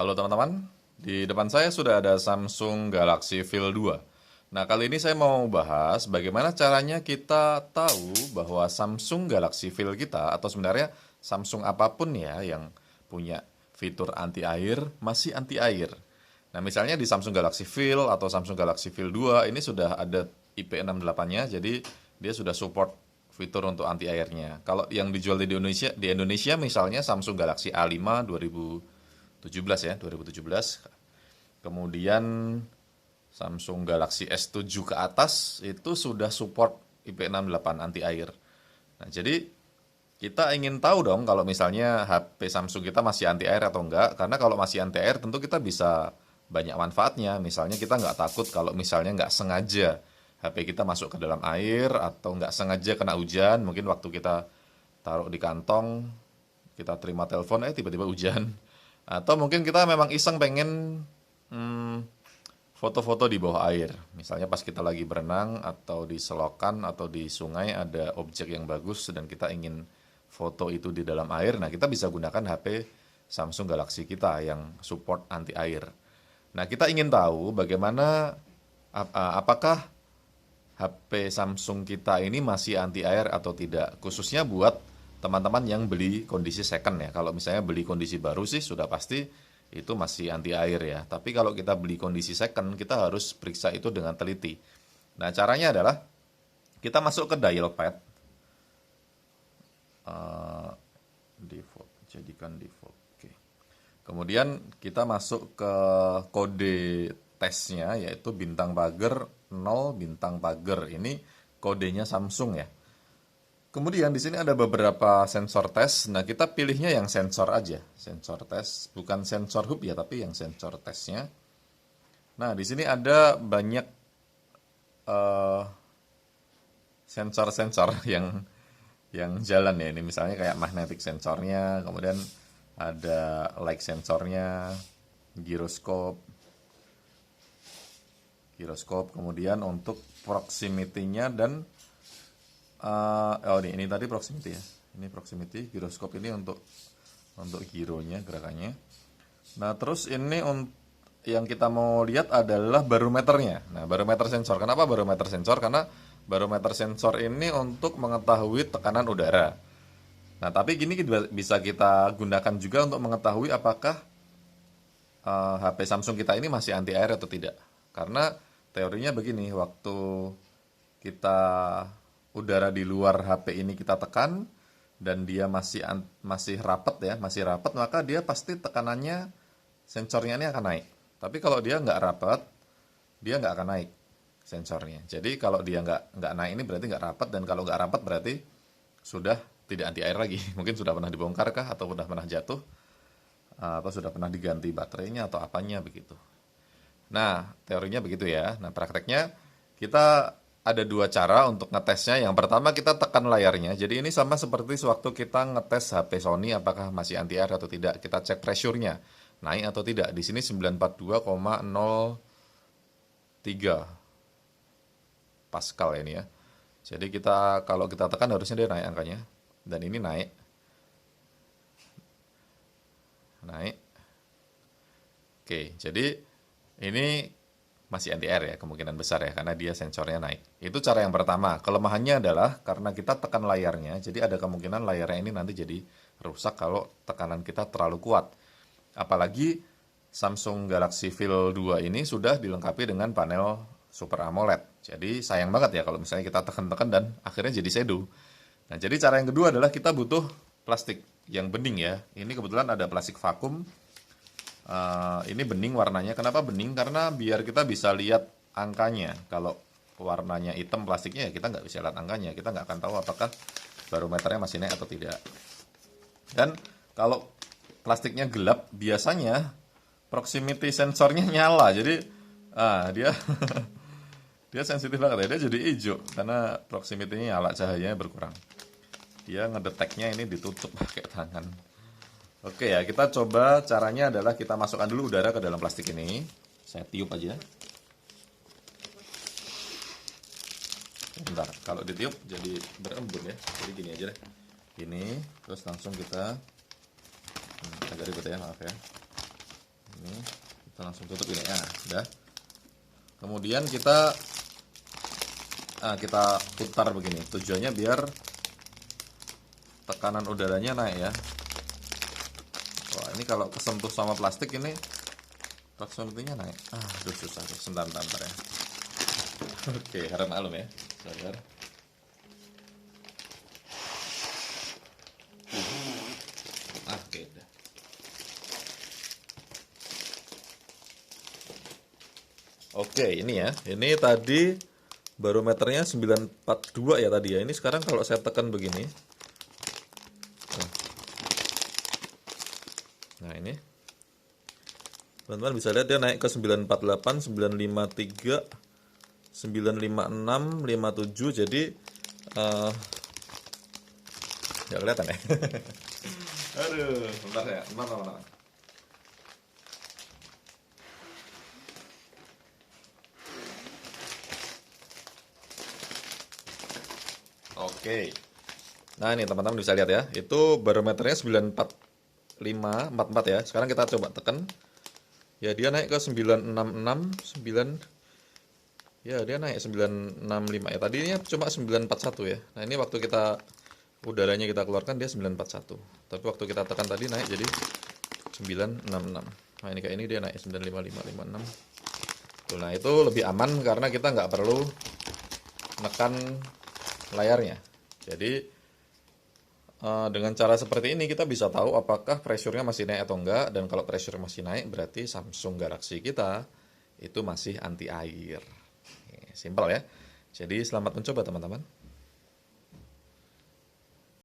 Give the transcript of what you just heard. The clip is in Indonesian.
Halo teman-teman, di depan saya sudah ada Samsung Galaxy Fold 2. Nah, kali ini saya mau bahas bagaimana caranya kita tahu bahwa Samsung Galaxy Fold kita, atau sebenarnya Samsung apapun ya yang punya fitur anti air, masih anti air. Nah, misalnya di Samsung Galaxy Fold atau Samsung Galaxy Fold 2 ini sudah ada IP68-nya, jadi dia sudah support fitur untuk anti airnya. Kalau yang dijual di Indonesia misalnya Samsung Galaxy A5 2017 ya, 2017. Kemudian Samsung Galaxy S7 ke atas itu sudah support IP68 anti air. Nah, jadi kita ingin tahu dong kalau misalnya HP Samsung kita masih anti air atau enggak, karena kalau masih anti air tentu kita bisa banyak manfaatnya. Misalnya kita nggak takut kalau misalnya nggak sengaja HP kita masuk ke dalam air atau nggak sengaja kena hujan, mungkin waktu kita taruh di kantong, kita terima telepon, tiba-tiba hujan. Atau mungkin kita memang iseng pengen hmm, foto-foto di bawah air. Misalnya pas kita lagi berenang atau di selokan atau di sungai ada objek yang bagus dan kita ingin foto itu di dalam air. Nah, kita bisa gunakan HP Samsung Galaxy kita yang support anti air. Nah, kita ingin tahu bagaimana apakah HP Samsung kita ini masih anti air atau tidak. Khususnya buat teman-teman yang beli kondisi second ya. Kalau misalnya beli kondisi baru sih sudah pasti itu masih anti air ya. Tapi kalau kita beli kondisi second, kita harus periksa itu dengan teliti. Nah, caranya adalah kita masuk ke dial pad, default, jadikan default. Oke. Kemudian kita masuk ke kode tesnya, yaitu bintang pagar 0 bintang pagar. Ini kodenya Samsung ya. Kemudian di sini ada beberapa sensor tes. Nah, kita pilihnya yang sensor aja, sensor tes, bukan sensor hub ya, tapi yang sensor tesnya. Nah, di sini ada banyak sensor-sensor yang jalan ya. Ini misalnya kayak magnetic sensornya, kemudian ada light sensornya, giroskop, kemudian untuk proximity-nya dan ini tadi proximity ya. Ini proximity, giroskop ini untuk gironya, gerakannya. Nah, terus ini yang kita mau lihat adalah barometernya. Nah, barometer sensor. Kenapa barometer sensor? Karena barometer sensor ini untuk mengetahui tekanan udara. Nah, tapi gini bisa kita gunakan juga untuk mengetahui apakah HP Samsung kita ini masih anti air atau tidak. Karena teorinya begini, waktu kita udara di luar HP ini kita tekan dan dia masih rapat ya, maka dia pasti tekanannya sensornya ini akan naik. Tapi kalau dia nggak rapat, dia nggak akan naik sensornya. Jadi kalau dia nggak naik ini berarti nggak rapat, dan kalau nggak rapat berarti sudah tidak anti air lagi. Mungkin sudah pernah dibongkar kah, atau sudah pernah jatuh, atau sudah pernah diganti baterainya atau apanya begitu. Nah, teorinya begitu ya. Nah, prakteknya kita ada dua cara untuk ngetesnya. Yang pertama kita tekan layarnya. Jadi ini sama seperti sewaktu kita ngetes HP Sony apakah masih anti air atau tidak. Kita cek pressure-nya naik atau tidak. Di sini 92,03 Pascal ini ya. Jadi kalau kita tekan harusnya dia naik angkanya. Dan ini naik. Oke, jadi ini masih anti air ya, kemungkinan besar ya, karena dia sensornya naik. Itu cara yang pertama. Kelemahannya adalah karena kita tekan layarnya, jadi ada kemungkinan layarnya ini nanti jadi rusak kalau tekanan kita terlalu kuat. Apalagi Samsung Galaxy Fold 2 ini sudah dilengkapi dengan panel Super AMOLED. Jadi sayang banget ya kalau misalnya kita tekan-tekan dan akhirnya jadi shadow. Nah, jadi cara yang kedua adalah kita butuh plastik yang bening ya. Ini kebetulan ada plastik vakum. Ini bening warnanya. Kenapa bening? Karena biar kita bisa lihat angkanya. Kalau warnanya hitam plastiknya ya kita nggak bisa lihat angkanya. Kita nggak akan tahu apakah barometernya masih naik atau tidak. Dan kalau plastiknya gelap, biasanya proximity sensornya nyala. Jadi dia dia sensitif banget ya. Dia jadi hijau karena proximity-nya nyala, cahayanya berkurang. Dia ngedeteknya ini ditutup pakai tangan. Oke ya, kita coba caranya adalah kita masukkan dulu udara ke dalam plastik ini. Saya tiup aja. Bentar, kalau ditiup jadi berembun ya. Jadi gini aja deh. Gini, terus langsung kita agak ribet ya, maaf ya. Ini kita langsung tutup ini. Nah, udah. Kemudian kita putar begini. Tujuannya biar tekanan udaranya naik ya. Wah, ini kalau kesentuh sama plastik ini proximity-nya naik. Aduh susah tuh. Sebentar ya. Oke, harap maklum ya. Sabar. Oke, udah. Oke, ini ya. Ini tadi barometernya 942 ya tadi ya. Ini sekarang kalau saya tekan begini. Nah, ini. Teman-teman bisa lihat dia naik ke 948, 953, 956, 57. Jadi ya kelihatan ya. Aduh, bentar ya. Bentar. Oke. Nah, ini teman-teman bisa lihat ya. Itu barometernya 945, 44 ya. Sekarang kita coba tekan. Ya, dia naik ke 966, 9. Ya, dia naik 965 ya. Tadinya cuma 941 ya. Nah, ini waktu kita udaranya kita keluarkan dia 941. Tapi waktu kita tekan tadi naik jadi 966. Nah, ini kayak ini dia naik 955, 56. Tuh, nah, itu lebih aman karena kita nggak perlu menekan layarnya. Jadi dengan cara seperti ini kita bisa tahu apakah pressure-nya masih naik atau enggak. Dan kalau pressure masih naik berarti Samsung Galaxy kita itu masih anti air. Simpel ya. Jadi selamat mencoba teman-teman.